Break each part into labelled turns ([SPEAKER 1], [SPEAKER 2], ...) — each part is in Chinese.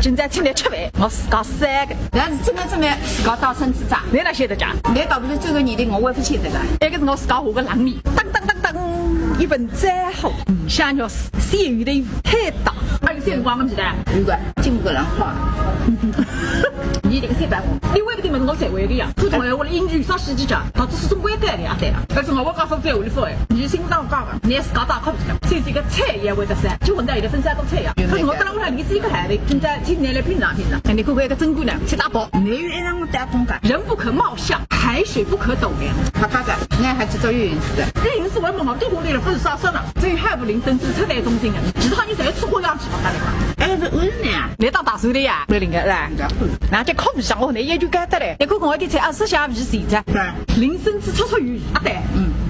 [SPEAKER 1] 今朝请来吃饭，我自家3个。
[SPEAKER 2] 但是真的自家到身子长，
[SPEAKER 1] 你哪晓得讲？
[SPEAKER 2] 你倒不是这个你的，我会不晓得的。
[SPEAKER 1] 那个是我自家下个冷面，当当当当，一份再好，香肉丝，鲜鱼的鱼太大。还有3光我记得。
[SPEAKER 2] 有个经过人花。
[SPEAKER 1] 你这个300我，你为不定么我才会的呀？普通话我的英语上戏剧讲，他只是种外带的啊对了。但是我讲说最后的说哎，你欣赏讲的，你自家打考不起来，所以这个菜也会得噻，就混在有的分3种菜呀。可是我等了我来离子一个海的，现在请你来品尝品尝。哎，你看看一个珍珠呢，7大包。
[SPEAKER 2] 没有让我打中干。
[SPEAKER 1] 人不可貌相，海水不可斗量。
[SPEAKER 2] 他干的，俺还知道有人是的。
[SPEAKER 1] 运营是为毛地方的人不是啥事了？只有海不林登支车来中心的，其他你才吃过两吃嘛，干的嘛。
[SPEAKER 2] 哎，是为什么呀？
[SPEAKER 1] 你当大手的呀？没灵个是吧？那这靠不上我，那也就干得嘞。你看看我的菜，20下鱼谁着？
[SPEAKER 2] 对，
[SPEAKER 1] 林森子炒鱼啊对。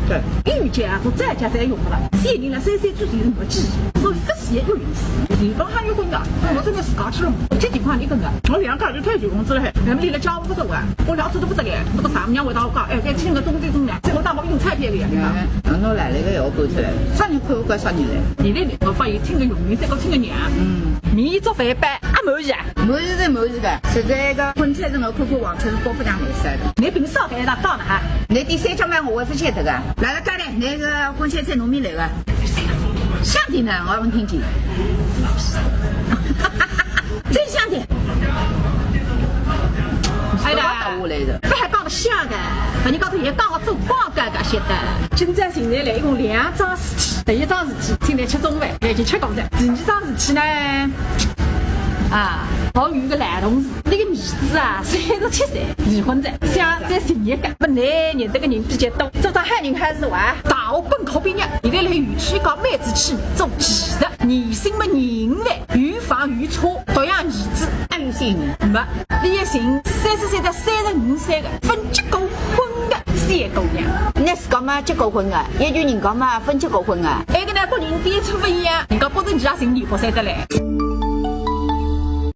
[SPEAKER 2] 对。
[SPEAKER 1] 鱼家和再家才用的了，现人了3岁之前是没记忆，所以这些有意思。地方还有混的，我真的是搞吃了。这情况你跟个，我2个就退休工资了，咱们离了家务不走啊，我聊吃都不得了，不到3娘回到我讲，哎，该请个中这种呢，最后打包用菜片的呀。
[SPEAKER 2] 我来了个要播出来，啥人看我干啥人来？
[SPEAKER 1] 你那里我发现请个佣人，再搞请个娘。米做饭班啊满意啊，
[SPEAKER 2] 满意是满意的。现在个荤菜是我看看黄菜是包不娘没晒的。
[SPEAKER 1] 你平烧饭哪到了哈？
[SPEAKER 2] 你第3家嘛我会不晓得个。来了，干嘞，那个荤菜农民来个。香的呢，我没听见。真香的。
[SPEAKER 1] 哎呀，这还当了香的，把你告诉也当了做广告个晓得。今朝现在来一共2桩事体，第一桩事体请来吃中饭，已经吃过了。第2桩事体呢，我有个男同事，那个儿子啊，37岁，离婚的，想再寻一个。不难认得个人比较多，做到汉人还是话，大学本科毕业，现在来园区搞妹子吃做技术，年薪么2万，有房有车，独养儿子，
[SPEAKER 2] 还有些人
[SPEAKER 1] 没，你也寻30岁到35岁的，分结过婚的3姑娘。
[SPEAKER 2] 那是讲嘛结过婚的，也有人讲嘛分结过婚的。
[SPEAKER 1] 那个呢，跟人点出不一样，人家不是你也寻你不晓得嘞。